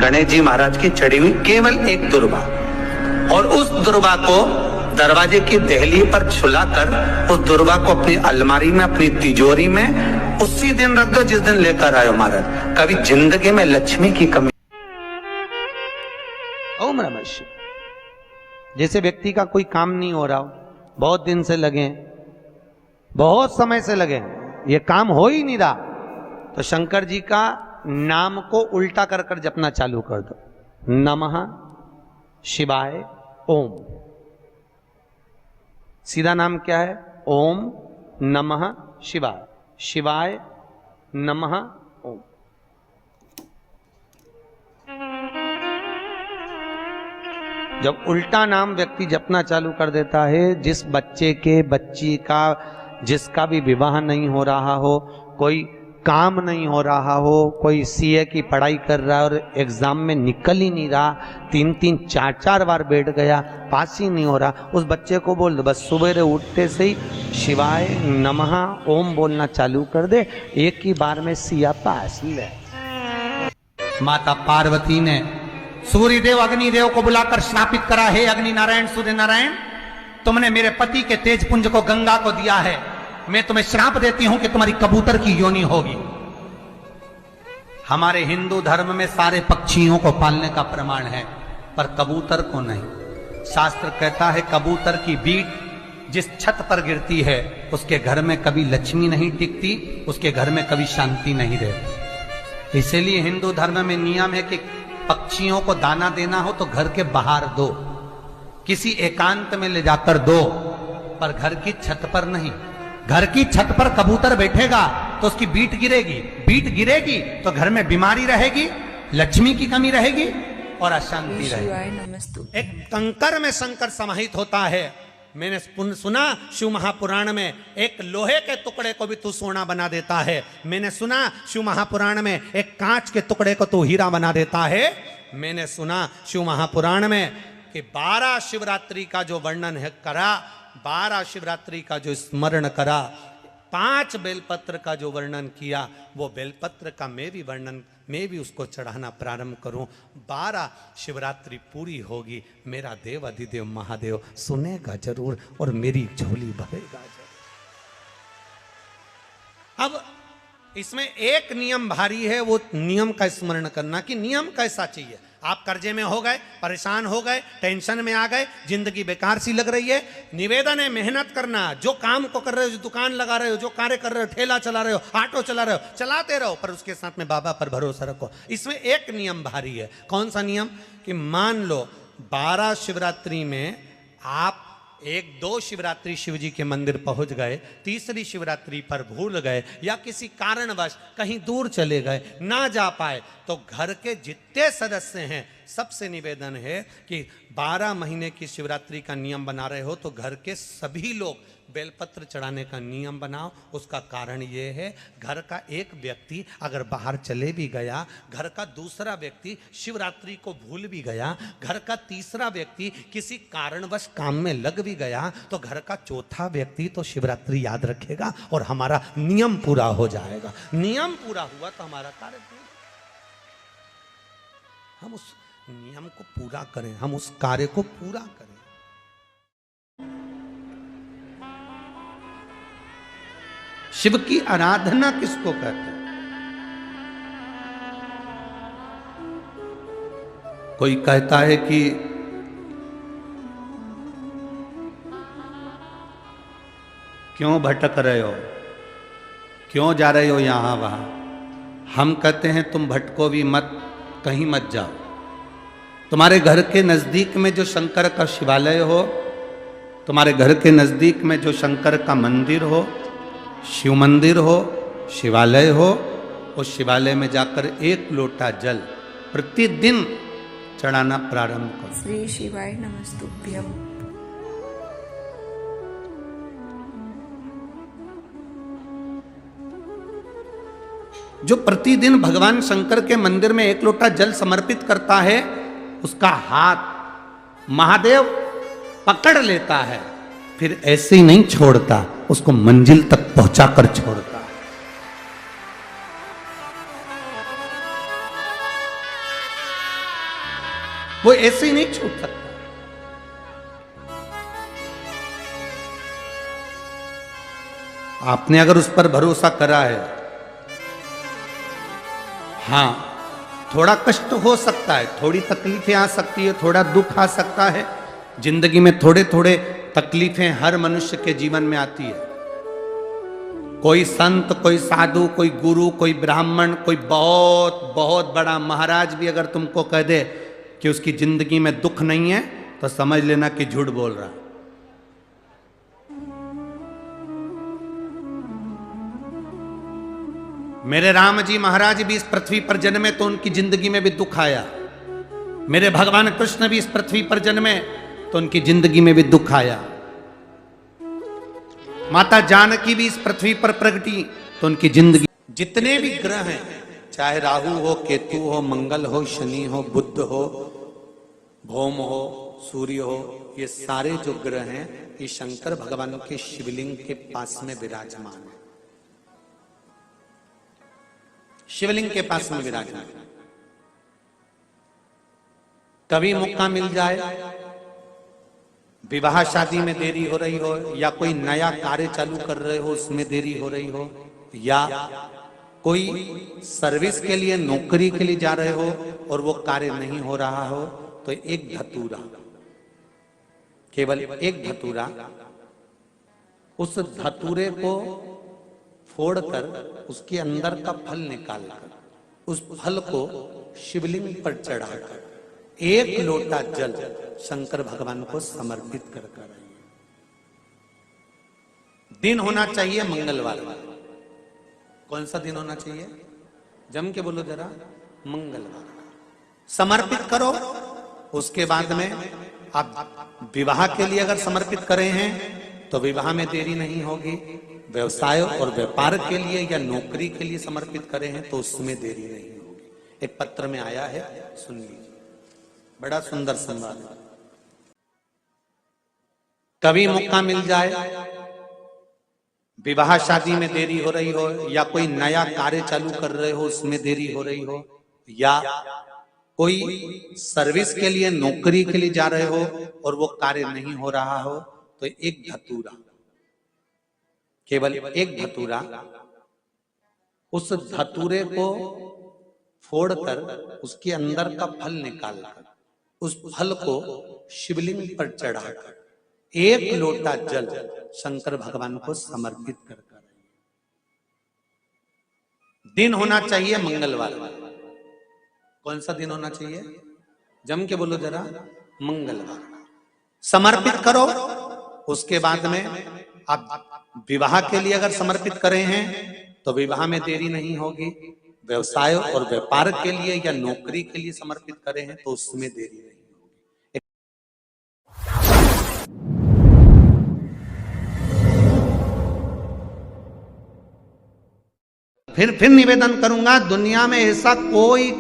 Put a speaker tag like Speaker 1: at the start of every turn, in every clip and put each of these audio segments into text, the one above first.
Speaker 1: गणेश जी महाराज की चढ़ी हुई केवल एक दुर्वा, और उस दुर्वा को दरवाजे की देहली पर छुलाकर उस दुर्वा को अपनी अलमारी में, अपनी तिजोरी में उसी दिन रख दो जिस दिन लेकर आयो महाराज। कभी जिंदगी में लक्ष्मी की कमी।
Speaker 2: ओम नमः शिवाय। जैसे व्यक्ति का कोई काम नहीं हो रहा हो, बहुत दिन से लगे, बहुत समय से लगे, ये काम हो ही नहीं रहा, तो शंकर जी का नाम को उल्टा कर कर जपना चालू कर दो। नमः शिवाय ओम। सीधा नाम क्या है? ओम नमः शिवाय। शिवाय नमः ओम। जब उल्टा नाम व्यक्ति जपना चालू कर देता है, जिस बच्चे के, बच्ची का, जिसका भी विवाह नहीं हो रहा हो, कोई काम नहीं हो रहा हो, कोई सीए की पढ़ाई कर रहा है और एग्जाम में निकल ही नहीं रहा, 3-3 4-4 बार बैठ गया, पास ही नहीं हो रहा, उस बच्चे को बोल दो बस सुबह उठते से ही शिवाय नमः ओम बोलना चालू कर दे, एक ही बार में सिया पास ही है। माता पार्वती ने सूर्यदेव अग्निदेव को बुलाकर श्रापित करा, हे अग्नि नारायण सूर्य नारायण, तुमने मेरे पति के तेज पुंज को गंगा को दिया है, मैं तुम्हें श्राप देती हूं कि तुम्हारी कबूतर की योनि होगी। हमारे हिंदू धर्म में सारे पक्षियों को पालने का प्रमाण है, पर कबूतर को नहीं। शास्त्र कहता है कबूतर की बीट जिस छत पर गिरती है उसके घर में कभी लक्ष्मी नहीं टिकती, उसके घर में कभी शांति नहीं रहती। इसीलिए हिंदू धर्म में नियम है कि पक्षियों को दाना देना हो तो घर के बाहर दो, किसी एकांत में ले जाकर दो, पर घर की छत पर नहीं। घर की छत पर कबूतर बैठेगा तो उसकी बीट गिरेगी, बीट गिरेगी तो घर में बीमारी रहेगी, लक्ष्मी की कमी रहेगी और अशांति रहेगी। एक कंकर में शंकर समाहित होता है। मैंने सुना शिव महापुराण में एक लोहे के टुकड़े को भी तू सोना बना देता है। मैंने सुना शिव महापुराण में एक कांच के टुकड़े को तू हीरा बना देता है। मैंने सुना शिव महापुराण में कि 12 शिवरात्रि का जो वर्णन है करा, 12 शिवरात्रि का जो स्मरण करा, 5 बेलपत्र का जो वर्णन किया, वो बेलपत्र का मैं भी उसको चढ़ाना प्रारंभ करूं। 12 शिवरात्रि पूरी होगी, मेरा देव अधिदेव महादेव सुनेगा जरूर और मेरी झोली भरेगा जरूर। अब इसमें एक नियम भारी है, वो नियम का स्मरण करना कि नियम कैसा चाहिए। आप कर्जे में हो गए, परेशान हो गए, टेंशन में आ गए, जिंदगी बेकार सी लग रही है, निवेदन है मेहनत करना। जो काम को कर रहे हो, जो दुकान लगा रहे हो, जो कार्य कर रहे हो, ठेला चला रहे हो, ऑटो चला रहे हो, चलाते रहो, पर उसके साथ में बाबा पर भरोसा रखो। इसमें एक नियम भारी है। कौन सा नियम? कि मान लो 12 शिवरात्रि में आप 1-2 शिवरात्रि शिव जी के मंदिर पहुंच गए, तीसरी शिवरात्रि पर भूल गए या किसी कारणवश कहीं दूर चले गए, ना जा पाए, तो घर के जितने सदस्य हैं सबसे निवेदन है कि 12 महीने की शिवरात्रि का नियम बना रहे हो तो घर के सभी लोग बेलपत्र चढ़ाने का नियम बनाओ। उसका कारण ये है, घर का एक व्यक्ति अगर बाहर चले भी गया, घर का दूसरा व्यक्ति शिवरात्रि को भूल भी गया, घर का तीसरा व्यक्ति किसी कारणवश काम में लग भी गया, तो घर का चौथा व्यक्ति तो शिवरात्रि याद रखेगा और हमारा नियम पूरा हो जाएगा। नियम पूरा हुआ तो हमारा कार्य पूरा। हम उस नियम को पूरा करें, हम उस कार्य को पूरा करें। शिव की आराधना किसको कहते हैं? कोई कहता है कि क्यों भटक रहे हो, क्यों जा रहे हो यहां वहां। हम कहते हैं तुम भटको भी मत, कहीं मत जाओ। तुम्हारे घर के नजदीक में जो शंकर का शिवालय हो, तुम्हारे घर के नजदीक में जो शंकर का मंदिर हो, शिव मंदिर हो, शिवालय हो, उस शिवालय में जाकर 1 लोटा जल प्रतिदिन चढ़ाना प्रारंभ करो।
Speaker 3: श्री शिवाय नमस्तुभ्यम।
Speaker 2: जो प्रतिदिन भगवान शंकर के मंदिर में 1 लोटा जल समर्पित करता है, उसका हाथ महादेव पकड़ लेता है, फिर ऐसे ही नहीं छोड़ता, उसको मंजिल तक पहुंचाकर छोड़ता है। वो ऐसे ही नहीं छूट सकता। आपने अगर उस पर भरोसा करा है, हां थोड़ा कष्ट हो सकता है, थोड़ी तकलीफें आ सकती है, थोड़ा दुख आ सकता है, जिंदगी में थोड़े थोड़े तकलीफें हर मनुष्य के जीवन में आती है। कोई संत, कोई साधु, कोई गुरु, कोई ब्राह्मण, कोई बहुत बहुत बड़ा महाराज भी अगर तुमको कह दे कि उसकी जिंदगी में दुख नहीं है, तो समझ लेना कि झूठ बोल रहा। मेरे राम जी महाराज भी इस पृथ्वी पर जन्मे तो उनकी जिंदगी में भी दुख आया। मेरे भगवान कृष्ण भी इस पृथ्वी पर जन्मे तो उनकी जिंदगी में भी दुख आया। माता जानकी भी इस पृथ्वी पर प्रगटी तो उनकी जिंदगी, जितने भी ग्रह हैं, चाहे राहु हो, केतु हो, मंगल हो, शनि हो, बुध हो, भौम हो, सूर्य हो, ये सारे जो ग्रह हैं ये शंकर भगवान के शिवलिंग के पास में विराजमान है। शिवलिंग के पास में विराजमान। कभी मौका मिल जाए, विवाह शादी में देरी हो रही हो, या कोई नया कार्य चालू कर रहे हो उसमें देरी हो रही हो, या कोई सर्विस के लिए, नौकरी के लिए जा रहे हो और वो कार्य नहीं हो रहा हो, तो एक धतूरा, केवल एक धतूरा, उस धतूरे को फोड़कर उसके अंदर का फल निकालकर उस फल को शिवलिंग पर चढ़ाकर एक लोटा जल शंकर भगवान को समर्पित कर कर। दिन होना चाहिए मंगलवार। कौन सा दिन होना चाहिए? जम के बोलो जरा, मंगलवार। समर्पित करो। उसके बाद में आप विवाह के लिए अगर समर्पित करे हैं तो विवाह में देरी नहीं होगी। व्यवसाय और व्यापार के लिए या नौकरी के लिए समर्पित करे हैं तो उसमें देरी नहीं होगी। एक पत्र में आया है, सुन लीजिए, बड़ा सुंदर संवाद है। कभी मौका मिल जाए, विवाह शादी में देरी हो रही हो, या कोई नया कार्य चालू कर रहे हो उसमें देरी हो रही हो, या कोई सर्विस के लिए, नौकरी के लिए जा रहे हो और वो कार्य नहीं हो रहा हो, तो एक धतूरा, केवल एक धतूरा, उस धतूरे को फोड़कर उसके अंदर का फल निकालकर उस फल को शिवलिंग पर चढ़ाकर एक लोटा जल शंकर भगवान को समर्पित कर कर। दिन होना चाहिए मंगलवार। कौन सा दिन होना चाहिए? जम के बोलो जरा, मंगलवार। समर्पित करो। उसके बाद में आप विवाह के लिए अगर समर्पित करे हैं तो विवाह में देरी नहीं होगी। व्यवसाय और व्यापार के लिए या नौकरी के लिए समर्पित करे हैं तो उसमें देरी नहीं होगी। फिर निवेदन करूंगा, दुनिया में ऐसा कोई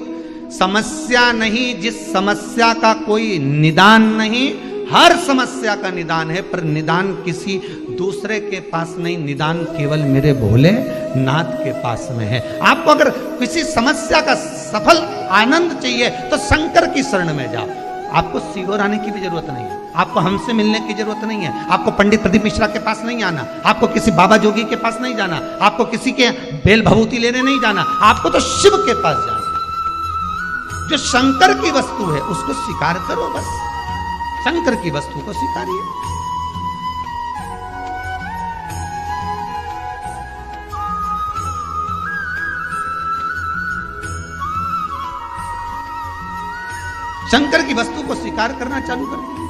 Speaker 2: समस्या नहीं जिस समस्या का कोई निदान नहीं। हर समस्या का निदान है, पर निदान किसी दूसरे के पास नहीं, निदान केवल मेरे भोले नाथ के पास में है। आपको अगर किसी समस्या का सफल आनंद चाहिए तो शंकर की शरण में जाओ। आपको सीहोर आने की भी जरूरत नहीं है, आपको हमसे मिलने की जरूरत नहीं है, आपको पंडित प्रदीप मिश्रा के पास नहीं आना, आपको किसी बाबा जोगी के पास नहीं जाना, आपको किसी के बेल भभूति लेने नहीं जाना, आपको तो शिव के पास जाना। जो शंकर की वस्तु है उसको स्वीकार करो, बस शंकर की वस्तु को स्वीकारिए। शंकर की वस्तु को स्वीकार करना चालू कर दिया।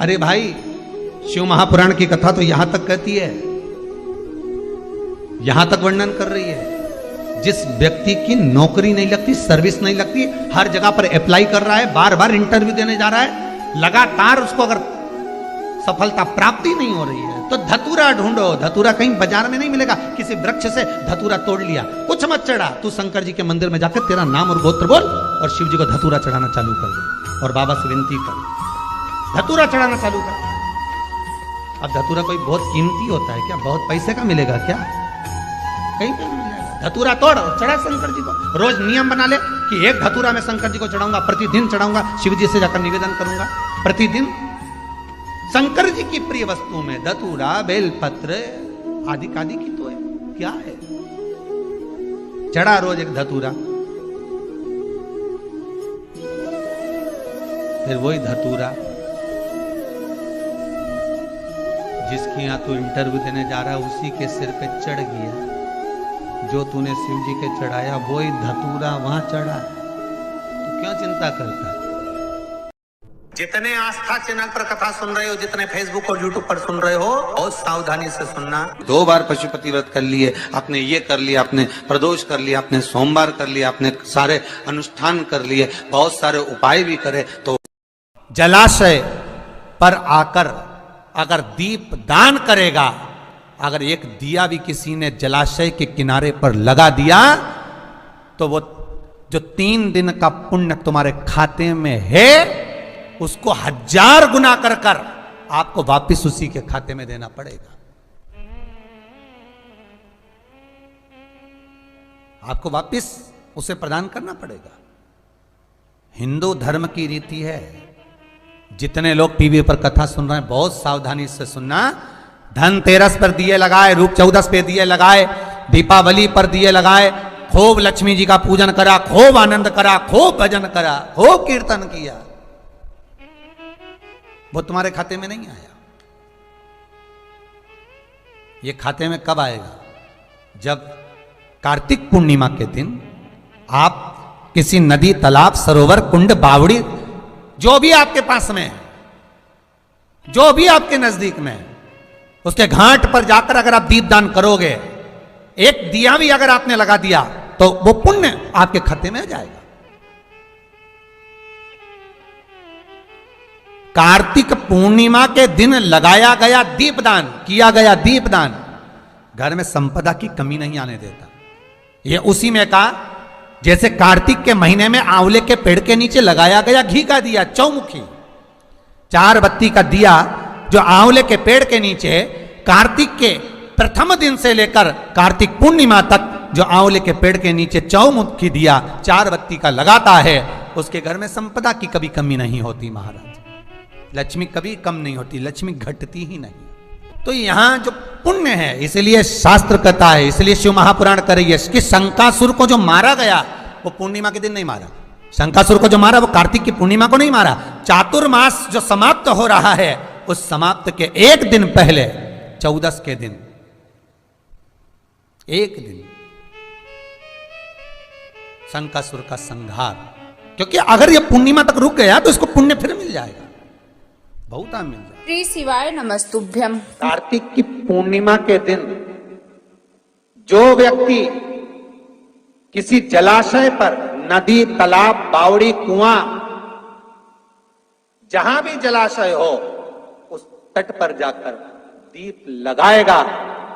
Speaker 2: अरे भाई, शिव महापुराण की कथा तो यहां तक कहती है, यहां तक वर्णन कर रही है, जिस व्यक्ति की नौकरी नहीं लगती, सर्विस नहीं लगती, हर जगह पर अप्लाई कर रहा है, बार बार इंटरव्यू देने जा रहा है, लगातार उसको अगर सफलता प्राप्ति नहीं हो रही है तो धतूरा ढूंढो। धतूरा कहीं बाजार में नहीं मिलेगा, किसी वृक्ष से धतूरा तोड़ लिया, कुछ मत चढ़ा, तू शंकर जी के मंदिर में जाकर तेरा नाम और गोत्र बोल और शिव जी को धतूरा चढ़ाना चालू कर दे और बाबा से विनती कर, धतूरा चढ़ाना चालू कर। अब धतूरा कोई बहुत कीमती होता है क्या? बहुत पैसे का मिलेगा क्या? कहीं पे नहीं मिलेगा। धतूरा तोड़ और चढ़ा शंकर जी को। रोज नियम बना ले कि एक धतूरा मैं शंकर जी को चढ़ाऊंगा, प्रतिदिन चढ़ाऊंगा, शिव जी से जाकर निवेदन करूंगा प्रतिदिन। शंकर जी की प्रिय वस्तु में धतूरा, बेलपत्र आदि कादि की तो है, क्या है। चढ़ा रोज एक धतूरा, फिर वही धतूरा जिसकी यहां तू इंटरव्यू देने जा रहा है उसी के सिर पे चढ़ गया। जो तूने शिव जी के चढ़ाया वही धतूरा वहां चढ़ा, तो क्यों चिंता करता।
Speaker 1: जितने आस्था चैनल पर कथा सुन रहे हो, जितने फेसबुक और यूट्यूब पर सुन रहे हो, बहुत सावधानी से सुनना।
Speaker 2: 2 बार पशुपति व्रत कर लिए, आपने ये कर लिया, आपने प्रदोष कर लिया, आपने सोमवार कर लिया, आपने सारे अनुष्ठान कर लिए, बहुत सारे उपाय भी करे, तो जलाशय पर आकर अगर दीप दान करेगा, अगर एक दिया भी किसी ने जलाशय के किनारे पर लगा दिया, तो वो जो 3 दिन का पुण्य तुम्हारे खाते में है उसको 1000 गुना कर कर आपको वापिस उसी के खाते में देना पड़ेगा। आपको वापिस उसे प्रदान करना पड़ेगा। हिंदू धर्म की रीति है। जितने लोग टीवी पर कथा सुन रहे हैं बहुत सावधानी से सुनना। धनतेरस पर दिए लगाए, रूप 14 पे दिए लगाए, दीपावली पर दिए लगाए, खूब लक्ष्मी जी का पूजन करा, खूब आनंद करा, खूब भजन करा, खूब कीर्तन किया, वो तुम्हारे खाते में नहीं आया। ये खाते में कब आएगा? जब कार्तिक पूर्णिमा के दिन आप किसी नदी, तालाब, सरोवर, कुंड, बावड़ी, जो भी आपके पास में है, जो भी आपके नजदीक में है, उसके घाट पर जाकर अगर आप दीपदान करोगे, एक दिया भी अगर आपने लगा दिया, तो वो पुण्य आपके खाते में आ जाएगा। कार्तिक पूर्णिमा के दिन लगाया गया दीपदान, किया गया दीपदान घर में संपदा की कमी नहीं आने देता। ये उसी में कहा जैसे कार्तिक के महीने में आंवले के पेड़ के नीचे लगाया गया घी का दिया, चौमुखी 4 बत्ती का दिया, जो आंवले के पेड़ के नीचे कार्तिक के प्रथम दिन से लेकर कार्तिक पूर्णिमा तक जो आंवले के पेड़ के नीचे चौमुखी दिया 4 बत्ती का लगाता है, उसके घर में संपदा की कभी कमी नहीं होती महाराज। लक्ष्मी कभी कम नहीं होती, लक्ष्मी घटती ही नहीं। तो यहां जो पुण्य है, इसलिए शास्त्र कहता है, इसलिए शिव महापुराण करेगी कि शंकासुर को जो मारा गया वो पूर्णिमा के दिन नहीं मारा। शंकासुर को जो मारा वो कार्तिक की पूर्णिमा को नहीं मारा। चातुर्मास जो समाप्त हो रहा है उस समाप्त के 1 दिन पहले 14 के दिन, 1 दिन शंकासुर का संहार। क्योंकि अगर ये पूर्णिमा तक रुक गया तो इसको पुण्य फिर मिल जाएगा, बहुत मिल जाएगा।
Speaker 3: श्री शिवाय नमस्तुभ्यम।
Speaker 1: कार्तिक की पूर्णिमा के दिन जो व्यक्ति किसी जलाशय पर, नदी, तालाब, बावड़ी, कुआं, जहां भी जलाशय हो उस तट पर जाकर दीप लगाएगा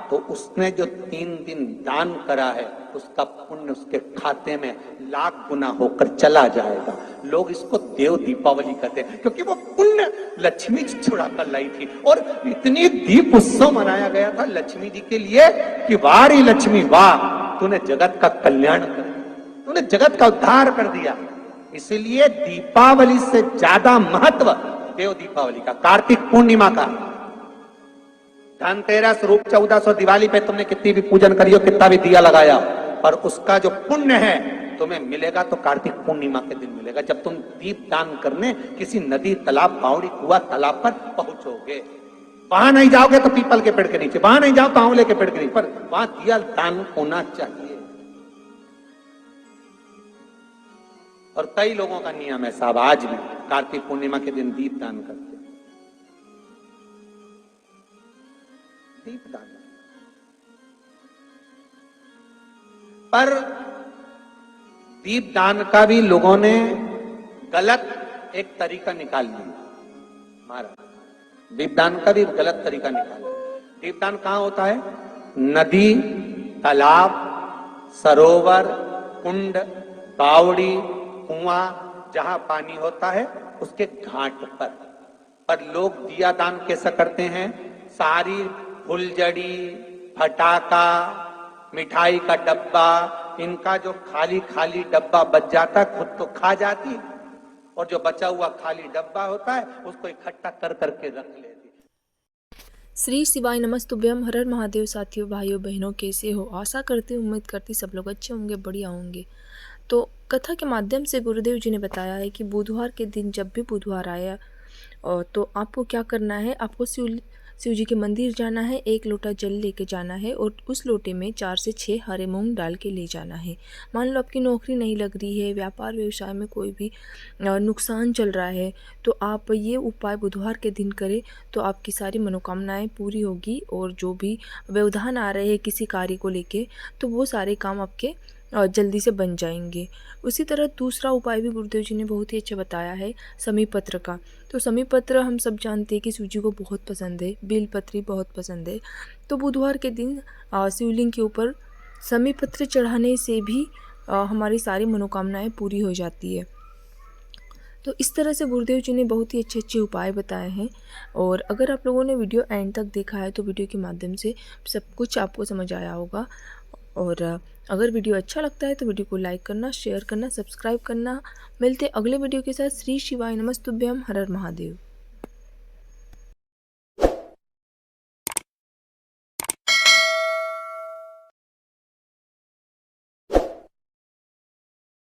Speaker 1: तो उसने जो 3 दिन दान करा है उसका पुण्य उसके खाते में लाख गुना होकर चला जाएगा। लोग इसको देव दीपावली कहते हैं क्योंकि वो पुण्य लक्ष्मी जी छुड़ा कर लाई थी। और इतनी दीप उत्सव मनाया गया था लक्ष्मी जी के लिए कि वाह रे लक्ष्मी वाह, तूने जगत का कल्याण कर दिया, तूने जगत का उद्धार कर दिया। इसलिए दीपावली से ज्यादा महत्व देव दीपावली का, कार्तिक पूर्णिमा का। धनतेरस, रूप 1400, दिवाली पे तुमने कितनी भी पूजन करियो, कितना भी दिया लगाया, पर उसका जो पुण्य है तुम्हें मिलेगा तो कार्तिक पूर्णिमा के दिन मिलेगा, जब तुम दीप दान करने किसी नदी, तालाब, बावड़ी, कुआं, तालाब पर पहुंचोगे। वहां नहीं जाओगे तो पीपल के पेड़ के नीचे, वहां नहीं जाओ तो आंवले के पेड़ के नीचे, पर वहां दिया दान होना चाहिए। और कई लोगों का नियम है साहब, आज भी कार्तिक पूर्णिमा के दिन दीप दान करते, दीप दान। पर दीप दान का भी लोगों ने गलत एक तरीका निकाल लिया महाराज। दीपदान का भी गलत तरीका निकाला। दीपदान कहां होता है? नदी, तालाब, सरोवर, कुंड, बावड़ी, कुआं, जहां पानी होता है उसके घाट पर लोग दिया दान कैसा करते हैं? सारी फुलझड़ी, फटाका, मिठाई का डब्बा, इनका जो खाली खाली डब्बा बच जाता है खुद तो खा जाती, और जो बचा हुआ खाली डब्बा होता है उसको इकट्ठा कर करके रख लेती।
Speaker 4: श्री शिवाय नमस्तुभ्यम। हर हर महादेव। साथियों, भाइयों बहनों, कैसे हो? आशा करती उम्मीद करती सब लोग अच्छे होंगे, बढ़िया होंगे। तो कथा के माध्यम से गुरुदेव जी ने बताया है कि बुधवार के दिन जब भी बुधवार आया तो आपको क्या करना है, आपको शिव जी के मंदिर जाना है, 1 लोटा जल लेके जाना है और उस लोटे में 4 से 6 हरे मूंग डाल के ले जाना है। मान लो आपकी नौकरी नहीं लग रही है, व्यापार व्यवसाय में कोई भी नुकसान चल रहा है, तो आप ये उपाय बुधवार के दिन करें तो आपकी सारी मनोकामनाएं पूरी होगी और जो भी व्यवधान आ रहे हैं किसी कार्य को लेके, तो वो सारे काम आपके जल्दी से बन जाएंगे। उसी तरह दूसरा उपाय भी गुरुदेव जी ने बहुत ही अच्छा बताया है, समीपत्र का। तो समीपत्र हम सब जानते हैं कि शिव जी को बहुत पसंद है, बेलपत्री बहुत पसंद है। तो बुधवार के दिन शिवलिंग के ऊपर समीपत्र चढ़ाने से भी हमारी सारी मनोकामनाएं पूरी हो जाती है। तो इस तरह से गुरुदेव जी ने बहुत ही अच्छे अच्छे उपाय बताए हैं। और अगर आप लोगों ने वीडियो एंड तक देखा है तो वीडियो के माध्यम से सब कुछ आपको समझ आया होगा। और अगर वीडियो अच्छा लगता है तो वीडियो को लाइक करना, शेयर करना, सब्सक्राइब करना। मिलते अगले वीडियो के साथ। श्री शिवाय नमस्तुभ्यम। हर हर महादेव।